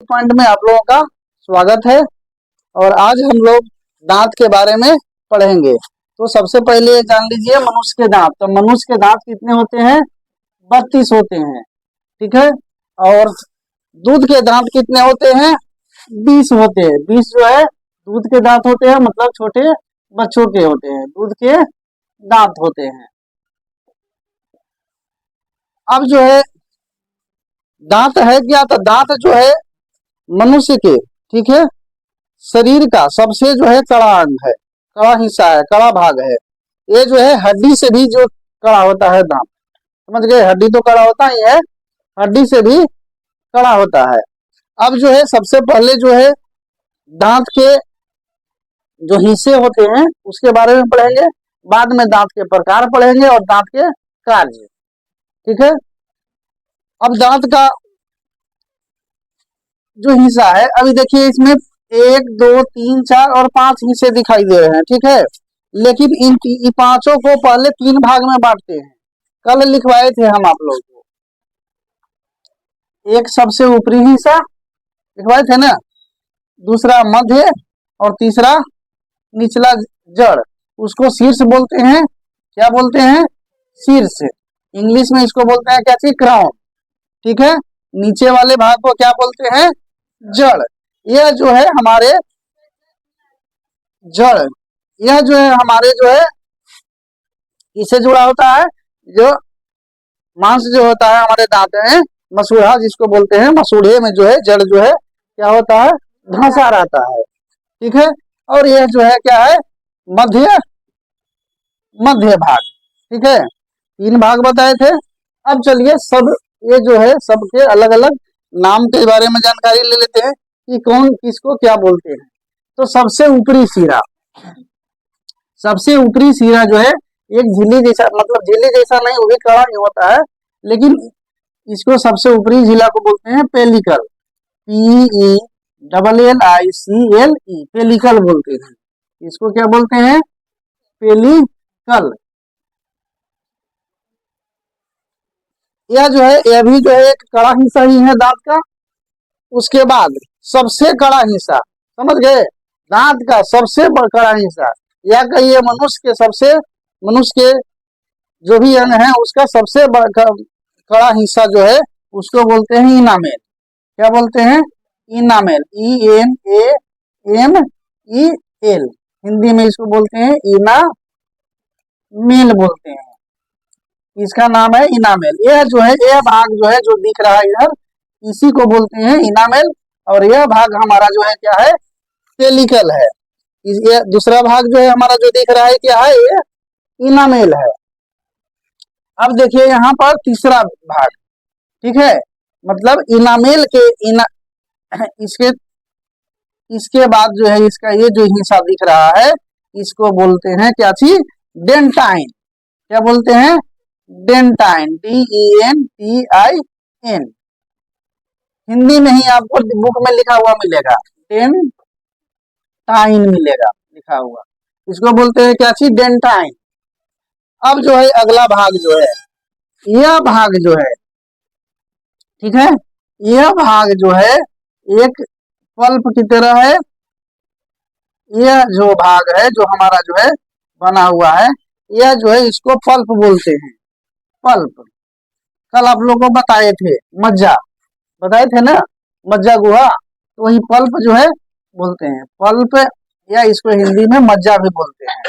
Point में आप लोगों का स्वागत है। और आज हम लोग दांत के बारे में पढ़ेंगे। तो सबसे पहले जान लीजिए मनुष्य के दांत। तो मनुष्य के दांत कितने होते हैं? 32 होते हैं, ठीक है। और दूध के दांत कितने होते हैं? 20 होते हैं। 20 जो है दूध के दांत होते हैं, मतलब छोटे बच्चों के होते हैं, दूध के दांत होते हैं। अब जो है दांत है क्या? तो दांत जो है मनुष्य के, ठीक है, शरीर का सबसे जो है कड़ा अंग है, कड़ा हिस्सा है, कड़ा भाग है। ये जो है हड्डी से भी जो कड़ा होता है दांत, समझ गए? हड्डी तो कड़ा होता ही है, हड्डी से भी कड़ा होता है। अब जो है सबसे पहले जो है दांत के जो हिस्से होते हैं उसके बारे में पढ़ेंगे, बाद में दांत के प्रकार पढ़ेंगे और दांत के कार्य, ठीक है। अब दांत का जो हिस्सा है, अभी देखिए इसमें 1 2 3 4 और 5 हिस्से दिखाई दे रहे हैं, ठीक है। लेकिन इन पांचों को पहले 3 भाग में बांटते हैं। कल लिखवाए थे हम आप लोग को। एक सबसे ऊपरी हिस्सा लिखवाए थे ना, दूसरा मध्य और तीसरा निचला जड़। उसको शीर्ष बोलते हैं। क्या बोलते हैं? शीर्ष। इंग्लिश में इसको बोलते हैं क्या चीज? क्राउन, ठीक है। नीचे वाले भाग को क्या बोलते हैं? जड़। यह जो है हमारे जड़, यह जो है हमारे जो है इससे जुड़ा होता है। जो मांस जो होता है हमारे दांत में, मसूड़ा जिसको बोलते हैं, मसूड़े में जो है जड़ जो है क्या होता है? धंसा रहता है, ठीक है। और यह जो है क्या है? मध्य मध्य भाग, ठीक है। 3 भाग बताए थे। अब चलिए सब ये जो है सबके अलग अलग नाम के बारे में जानकारी ले लेते हैं कि कौन किसको क्या बोलते हैं। तो सबसे ऊपरी सिरा, सबसे ऊपरी सिरा जो है एक झिल्ली जैसा, मतलब झिल्ली जैसा नहीं, वो भी कड़ा ही होता है, लेकिन इसको सबसे ऊपरी झिल्ला को बोलते हैं पेलिकल। PELLICLE, पेलिकल बोलते हैं इसको। क्या बोलते हैं? पेलिकल। यह जो है यह भी जो है एक कड़ा हिस्सा ही है दांत का। उसके बाद सबसे कड़ा हिस्सा, समझ गए? दांत का सबसे कड़ा हिस्सा, या कहिए मनुष्य के सबसे, मनुष्य के जो भी अंग है उसका सबसे कड़ा हिस्सा जो है उसको बोलते हैं इनामेल। क्या बोलते हैं? इनामेल। ENAMEL। हिंदी में इसको बोलते हैं इनामेल बोलते हैं। इसका नाम है इनामेल। यह जो है यह भाग जो है जो दिख रहा है इधर, इसी को बोलते हैं इनामेल। और यह भाग हमारा जो है क्या है? पेलिकल है। ये दूसरा भाग जो है हमारा जो दिख रहा है क्या है? ये इनामेल है। अब देखिए यहाँ पर तीसरा भाग, ठीक है, मतलब इनामेल के इसके बाद जो है इसका ये जो हिस्सा दिख रहा है इसको बोलते हैं क्या चीज? डेंटाइन। क्या बोलते हैं? डेंटाइन। DENTIN। हिंदी में ही आपको बुक में लिखा हुआ मिलेगा, डेंटाइन मिलेगा लिखा हुआ। इसको बोलते हैं क्या चीज? डेंटाइन। अब जो है अगला भाग जो है, यह भाग जो है, ठीक है, यह भाग जो है एक पल्प की तरह है। यह जो भाग है जो हमारा जो है बना हुआ है, यह जो है इसको पल्प बोलते हैं। पल्प कल आप लोगों को बताए थे, मज्जा बताए थे ना, मज्जा गुहा, तो वही पल्प जो है बोलते हैं पल्प, या इसको हिंदी में मज्जा भी बोलते हैं।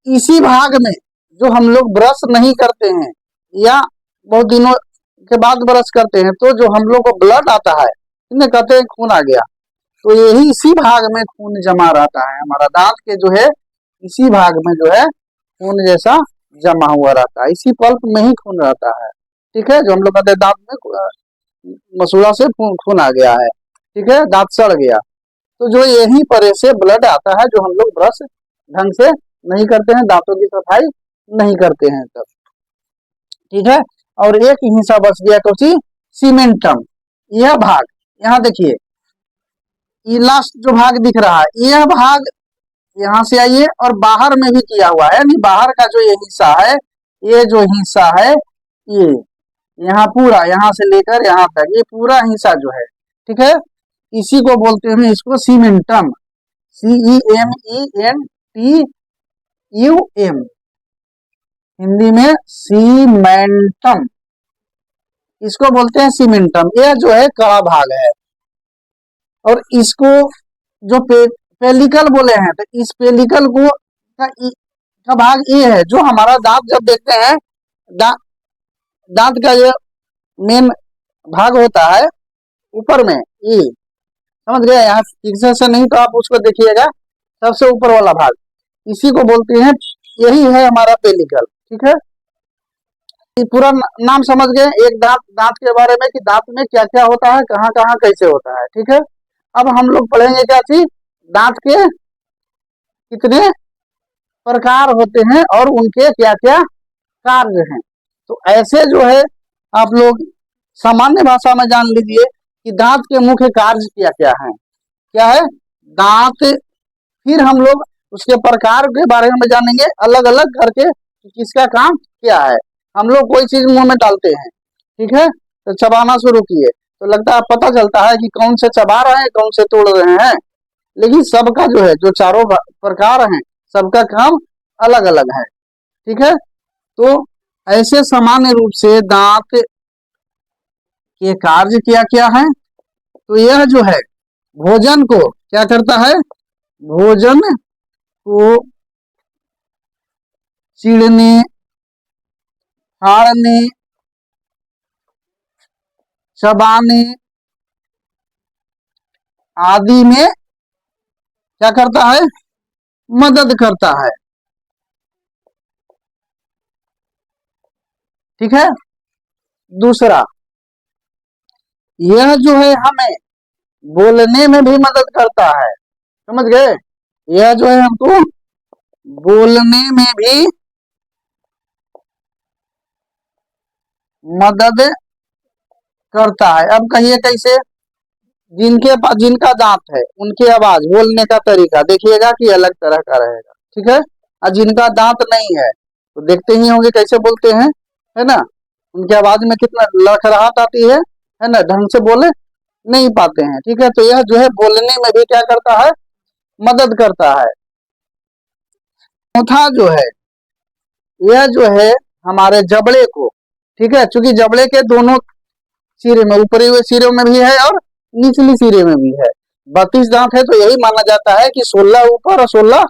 इसी भाग में जो हम लोग ब्रश नहीं करते हैं या बहुत दिनों के बाद ब्रश करते हैं, तो जो हम लोग को ब्लड आता है, इन्हें कहते हैं खून आ गया, तो यही इसी भाग में खून जमा रहता है। हमारा दांत के जो है इसी भाग में जो है खून जैसा जमा हुआ रहता है, इसी पल्प में ही खून रहता है, ठीक है। जो हम लोग कहते हैं दांत में मसूड़ा से खून आ गया है, ठीक है, दांत सड़ गया, तो जो यही पर से ब्लड आता है, जो हम लोग ब्रश ढंग से नहीं करते हैं, दांतों की सफाई नहीं करते हैं तब, ठीक है। और एक हिस्सा बच गया कौन? सीमेंटम। यह भाग, यहाँ देखिए ये लास्ट जो भाग दिख रहा है, यह भाग यहाँ से आइए और बाहर में भी किया हुआ है, यानी बाहर का जो ये हिस्सा है, ये जो हिस्सा है ये यहाँ पूरा, यहाँ से लेकर यहाँ तक ये पूरा हिस्सा जो है ठीक है, इसी को बोलते हैं इसको सीमेंटम, CEMENTUM, हिंदी में सीमेंटम, इसको बोलते हैं सीमेंटम। यह जो है कड़ा भाग है, और इसको जो पेलिकल बोले हैं, तो इस पेलिकल को का भाग ये है, जो हमारा दांत जब देखते हैं, दांत का जो मेन भाग होता है ऊपर में, ये समझ गए, यहाँ फिक्सेशन से नहीं तो आप उसको देखिएगा, सबसे ऊपर वाला भाग, इसी को बोलते हैं, यही है हमारा पेलिकल। ठीक है, पूरा नाम समझ गए एक दांत के बारे में, कि दांत में क्या क्या होता है, कहाँ कहाँ कैसे होता है। ठीक है, अब हम लोग पढ़ेंगे क्या चीज, दांत के कितने प्रकार होते हैं और उनके क्या क्या कार्य हैं। तो ऐसे जो है आप लोग सामान्य भाषा में जान लीजिए कि दांत के मुख्य कार्य क्या क्या हैं। क्या है दांत, फिर हम लोग उसके प्रकार के बारे में जानेंगे अलग अलग करके, किसका काम क्या है। हम लोग कोई चीज मुंह में डालते हैं, ठीक है, तो चबाना शुरू किए तो लगता है पता चलता है कि कौन से चबा रहे हैं कौन से तोड़ रहे हैं, लेकिन सबका जो है, जो चारों प्रकार हैं, सबका काम अलग अलग है। ठीक है, तो ऐसे सामान्य रूप से दांत के कार्य क्या क्या है। तो यह जो है भोजन को क्या करता है, भोजन को चीरने, फाड़ने, चबाने आदि में क्या करता है, मदद करता है। ठीक है, दूसरा यह जो है हमें बोलने में भी मदद करता है, समझ गए, यह जो है हमको बोलने में भी मदद करता है। अब कहिए कैसे, जिनके पास, जिनका दांत है उनकी आवाज, बोलने का तरीका देखिएगा कि अलग तरह का रहेगा। ठीक है, और जिनका दांत नहीं है तो देखते ही होंगे कैसे बोलते हैं, है ना, उनकी आवाज में कितना लड़खड़ाहट आती है ना, ढंग से बोले नहीं पाते हैं। ठीक है, तो यह जो है बोलने में भी क्या करता है, मदद करता है। चौथा जो है, यह जो है हमारे जबड़े को, ठीक है, चूंकि जबड़े के दोनों सिरे में, ऊपरी हुए सिरे में भी है और निचली सिरे में भी है, 32 दांत है, तो यही माना जाता है कि 16 ऊपर और 16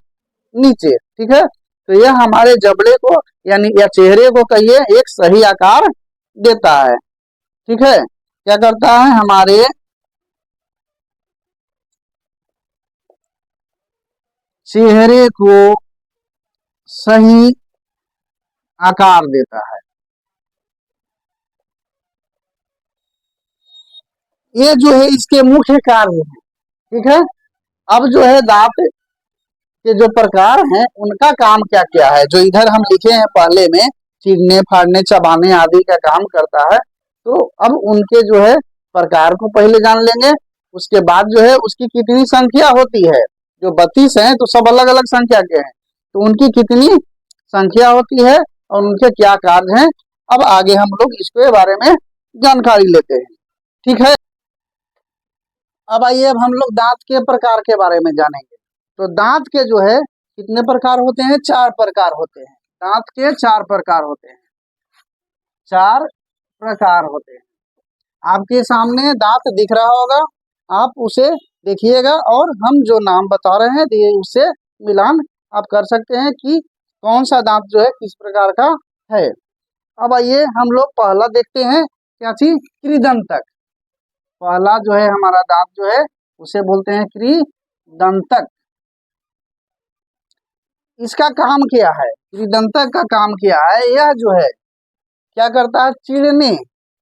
नीचे। ठीक है, तो यह हमारे जबड़े को यानी या चेहरे को कहिए एक सही आकार देता है। ठीक है, क्या करता है, हमारे चेहरे को सही आकार देता है। ये जो है इसके मुख्य कार्य है। ठीक है, अब जो है दांत के जो प्रकार हैं उनका काम क्या क्या है, जो इधर हम लिखे हैं पहले में, चीरने, फाड़ने, चबाने आदि का काम करता है। तो अब उनके जो है प्रकार को पहले जान लेंगे, उसके बाद जो है उसकी कितनी संख्या होती है, जो 32 है तो सब अलग अलग संख्या के हैं, तो उनकी कितनी संख्या होती है और उनके क्या कार्य हैं। अब आगे हम लोग इसके बारे में जानकारी लेते हैं। ठीक है, अब आइए, अब हम लोग दांत के प्रकार के बारे में जानेंगे। तो दांत के जो है कितने प्रकार होते हैं, 4 प्रकार होते हैं। दांत के 4 प्रकार होते हैं, 4 प्रकार होते हैं। आपके सामने दांत दिख रहा होगा, आप उसे देखिएगा और हम जो नाम बता रहे हैं उससे मिलान आप कर सकते हैं कि कौन सा दांत जो है किस प्रकार का है। अब आइए हम लोग पहला देखते हैं, क्या चीज, कृदंतक। पहला जो है हमारा दांत जो है उसे बोलते हैं कृदंतक। इसका काम क्या है, कृदंतक का काम क्या है, यह जो है क्या करता है, चीरने।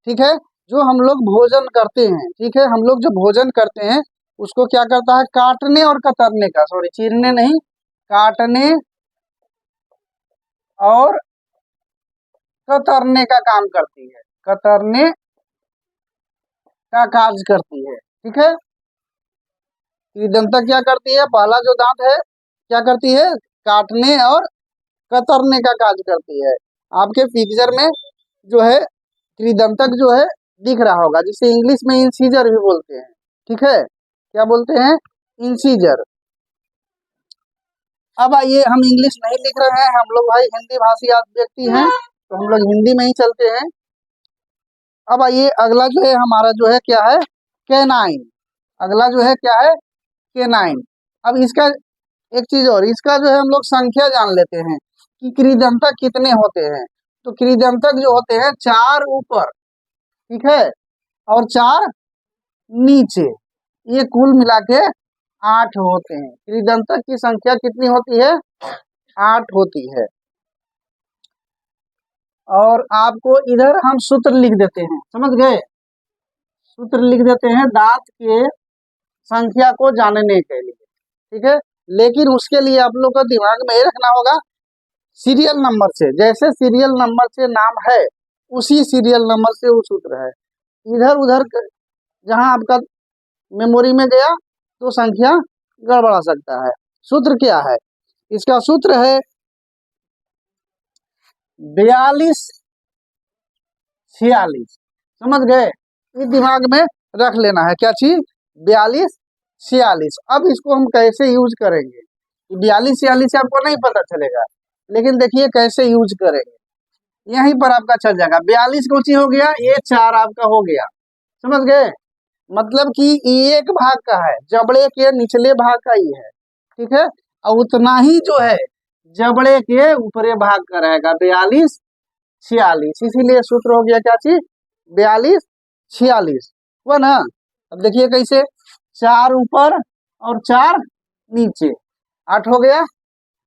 ठीक है, जो हम लोग भोजन करते हैं, ठीक है, हम लोग जो भोजन करते हैं उसको क्या करता है, काटने और कतरने का, सॉरी चीरने नहीं, काटने और कतरने का काम करती है, कतरने का कार्य करती है। ठीक है, कृदंतक क्या करती है, पहला जो दांत है क्या करती है, काटने और कतरने का कार्य करती है। आपके पिक्चर में जो है कृदंतक जो है दिख रहा होगा, जिसे इंग्लिश में इंसीजर भी बोलते हैं। ठीक है, क्या बोलते हैं, इंसीजर। अब आइए, हम इंग्लिश नहीं लिख रहे हैं, हम लोग भाई हिंदी भाषी व्यक्ति हैं, तो हम लोग हिंदी में ही चलते हैं। अब आइए, अगला जो है हमारा जो है क्या है, कैनाइन। अगला जो है क्या है, कैनाइन। अब इसका एक चीज और, इसका जो है हम लोग संख्या जान लेते हैं कि कृदंतक कितने होते हैं। तो कृदंतक जो होते हैं 4 ऊपर, ठीक है, और 4 नीचे, ये कुल मिला के 8 होते हैं। कृदंतक की संख्या कितनी होती है, 8 होती है। और आपको इधर हम सूत्र लिख देते हैं, समझ गए, सूत्र लिख देते हैं दांत के संख्या को जानने के लिए, ठीक है। लेकिन उसके लिए आप लोग को दिमाग में ये रखना होगा, सीरियल नंबर से, जैसे सीरियल नंबर से नाम है उसी सीरियल नंबर से वो सूत्र है। इधर उधर जहां आपका मेमोरी में गया तो संख्या गड़बड़ा सकता है। सूत्र क्या है, इसका सूत्र है 42 46। समझ गए, ये दिमाग में रख लेना है, क्या चीज, 42 46। अब इसको हम कैसे यूज करेंगे, 42 46 आपको नहीं पता चलेगा, लेकिन देखिए कैसे यूज करेंगे, यहीं पर आपका चल जाएगा। 42 कोची हो गया, ये 4 आपका हो गया, समझ गए, मतलब कि एक भाग का है, जबड़े के निचले भाग का ही है, ठीक है, और उतना ही जो है जबड़े के ऊपरे भाग का रहेगा, 42 46। इसीलिए सूत्र हो गया क्या चीज, 42 46 हुआ ना। अब देखिए कैसे, 4 ऊपर और 4 नीचे, 8 हो गया।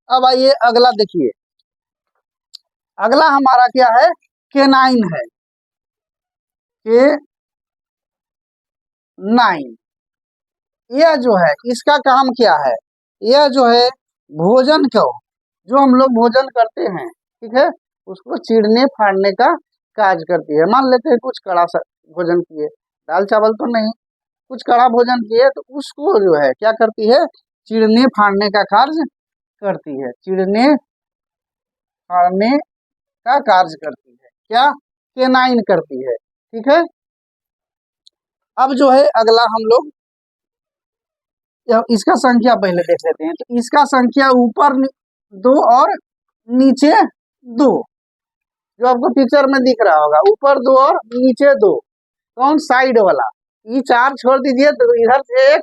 अब आइए अगला देखिए, अगला हमारा क्या है, केनाइन है, के 9। यह जो है इसका काम क्या है, यह जो है भोजन को, जो हम लोग भोजन करते हैं, ठीक है, उसको चीरने फाड़ने का कार्य करती है। मान लेते हैं कुछ कड़ा भोजन किए, दाल चावल तो नहीं, कुछ कड़ा भोजन किए, तो उसको जो है क्या करती है, चीरने फाड़ने का कार्य करती है, चीरने फाड़ने का कार्य करती है, क्या, केनाइन करती है, ठीक है। अब जो है अगला हम लोग इसका संख्या पहले देख लेते हैं। तो इसका संख्या ऊपर 2 और नीचे 2, जो आपको पिक्चर में दिख रहा होगा, ऊपर 2 और नीचे 2, कौन, साइड वाला। ये 4 छोड़ दीजिए तो इधर से 1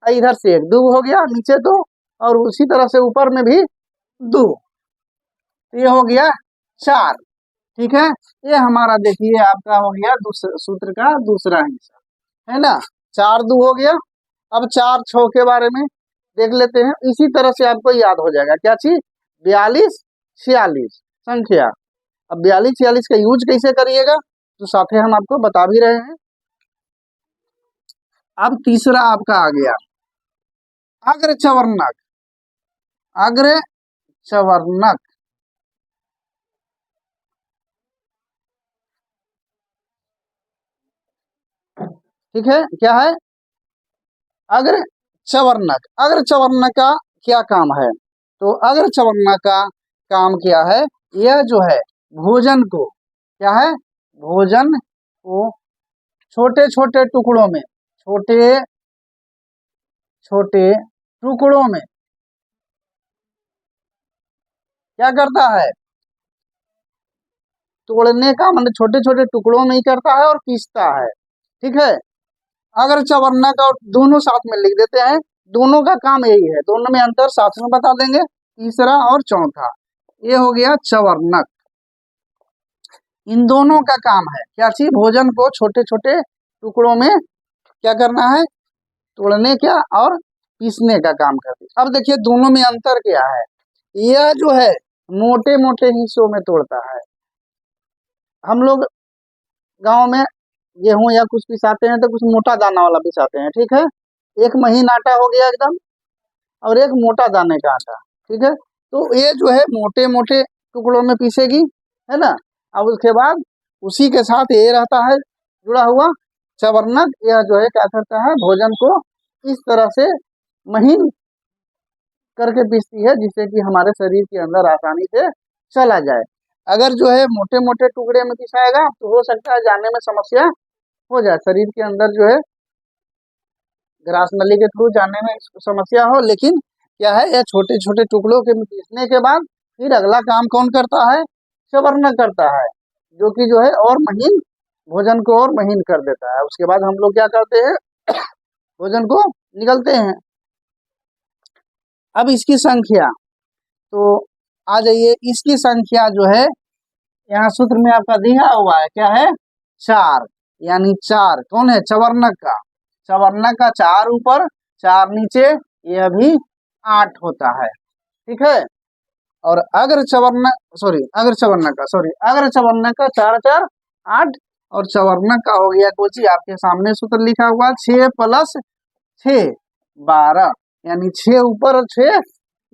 और इधर से 1, 2 हो गया, नीचे 2 और उसी तरह से ऊपर में भी 2, तो ये हो गया 4, ठीक है। ये हमारा देखिए आपका हो गया सूत्र का दूसरा हिस्सा, है ना, 4 2 हो गया। अब 4 6 के बारे में देख लेते हैं, इसी तरह से आपको याद हो जाएगा, क्या चीज, 42 46 संख्या। अब 42 46 का यूज कैसे करिएगा, तो साथ ही हम आपको बता भी रहे हैं। अब तीसरा आपका आ गया अग्र चवर्णक, अग्र चवर्णक, ठीक है, क्या है, अग्र चवर्णक। अग्र चवर्णक का क्या काम है, तो अग्र चवर्णक का काम क्या है, यह जो है भोजन को, क्या है, भोजन को छोटे छोटे टुकड़ों में, छोटे छोटे टुकड़ों में क्या करता है, तोड़ने का मतलब छोटे छोटे टुकड़ों में ही करता है और पीसता है, ठीक है। अगर चवर्णक और दोनों साथ में लिख देते हैं, दोनों का काम यही है, दोनों में अंतर साथ में बता देंगे, तीसरा और चौथा, ये हो गया चवर्णक। इन दोनों का काम है क्या चीज, भोजन को छोटे छोटे टुकड़ों में क्या करना है, तोड़ने का और पीसने का काम करती है। अब देखिए दोनों में अंतर क्या है, यह जो है मोटे मोटे हिस्सों में तोड़ता है। हम लोग गांव में गेहूं या कुछ पिसाते हैं तो कुछ मोटा दाना वाला पिसाते हैं, ठीक है, एक महीन आटा हो गया एकदम, और एक मोटा दाने का आटा, ठीक है। तो ये जो है मोटे मोटे टुकड़ों में पीसेगी, है ना। अब उसके बाद उसी के साथ ये रहता है जुड़ा हुआ चवर्णक, यह जो है क्या करता है, भोजन को इस तरह से महीन करके पीसती है, जिससे कि हमारे शरीर के अंदर आसानी से चला जाए। अगर जो है मोटे मोटे टुकड़े में पिसाएगा तो हो सकता है जाने में समस्या हो जाए, शरीर के अंदर जो है ग्रास नली के थ्रू जाने में समस्या हो, लेकिन क्या है, यह छोटे छोटे टुकड़ों के पीसने के बाद फिर अगला काम कौन करता है, चवर्णक करता है, जो कि जो है और महीन, भोजन को और महीन कर देता है। उसके बाद हम लोग क्या करते हैं, भोजन को निगलते हैं। अब इसकी संख्या, तो आ जाइए, इसकी संख्या जो है यहाँ सूत्र में आपका दिया हुआ है, क्या है, 4, यानी 4 कौन है, चवर्णक का, चवर्णक का 4 ऊपर 4 नीचे, यह भी 8 होता है, ठीक है। और अग्र चवर्णक अग्र चवर्णक का 4 4 8, और चवर्णक का हो गया कोची, आपके सामने सूत्र लिखा हुआ 6 + 6 12, यानी 6 ऊपर और 6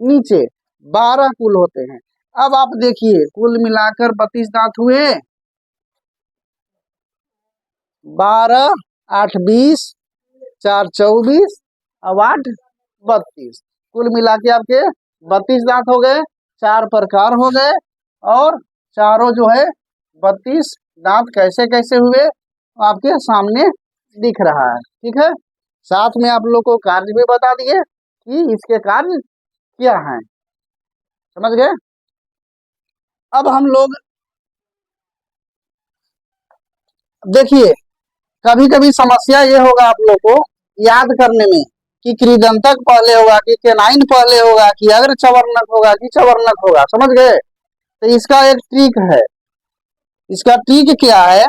नीचे, 12 कुल होते हैं। अब आप देखिए, कुल मिलाकर 32 दांत हुए, 12 8 20, 4 24, अब 8 32, कुल मिला के आपके 32 दांत हो गए, 4 प्रकार हो गए, और चारों जो है 32 दांत कैसे कैसे हुए आपके सामने दिख रहा है, ठीक है। साथ में आप लोग को कार्य भी बता दिए कि इसके कार्य क्या हैं, समझ गए। अब हम लोग देखिए, कभी कभी समस्या ये होगा आप लोग को याद करने में कि कृदंतक पहले होगा कि केनाइन पहले होगा कि अग्र चवर्णक होगा कि चवर्णक होगा, समझ गए। तो इसका एक ट्रिक है, इसका ट्रिक क्या है,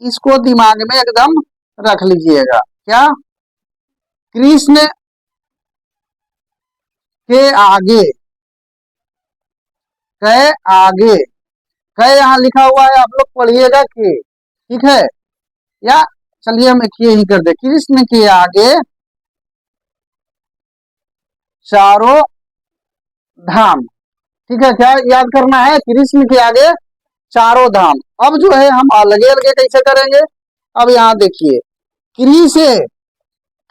इसको दिमाग में एकदम रख लीजिएगा। क्या, कृष्ण के आगे, कै आगे, कै यहाँ लिखा हुआ है, आप लोग पढ़िएगा के, ठीक है, या चलिए हम एक ही कर दे, कृष्ण के आगे चारों धाम, ठीक है। क्या याद करना है, कृष्ण के आगे चारों धाम। अब जो है हम अलगे अलगे कैसे करेंगे, अब यहाँ देखिए, कृ से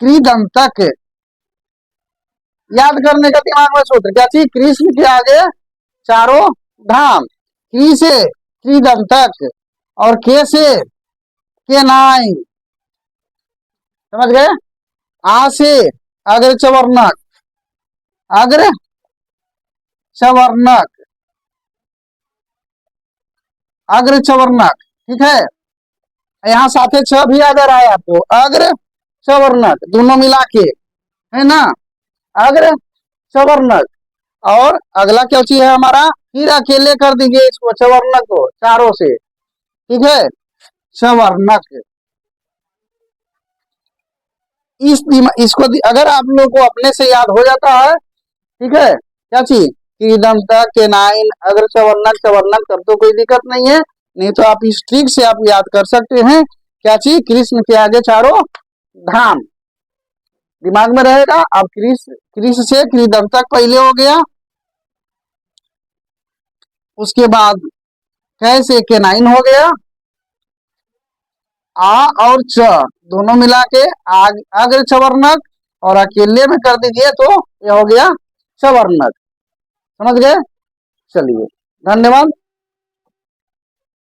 कृदंतक याद करने का दिमाग में सूत्र क्या चीज, कृष्ण के आगे चारों धाम, कृ से कृदंतक, और के से केनाइन, समझ गए। आ से अग्र चवर्णक, अग्र चवर्णक, अग्र चवर्णक, ठीक है। यहाँ साथे 6 भी आ जा रहा है आपको, अग्र चवर्णक दोनों मिला के, है ना, अग्र चवर्णक। और अगला क्या चीज है हमारा, फिर अकेले कर दीजिए इसको, चवर्णक को चारों से, ठीक है, चवर्णक। इसको अगर आप लोग को अपने से याद हो जाता है, ठीक है, क्या चीज, कृदंतक, केनाइन, अग्र चवर्णक, चवर्णक, तब तो कोई दिक्कत नहीं है। नहीं तो आप इस ट्रिक से आप याद कर सकते हैं, क्या चीज, कृष्ण के आगे चारों धाम, दिमाग में रहेगा। अब कृष्ण से कृदंतक पहले हो गया, उसके बाद कैसे केनाइन हो गया, आ और च दोनों मिला के अग्र चवर्णक, और अकेले में कर दीजिए तो यह हो गया चवर्णक, समझ गए। चलिए, धन्यवाद।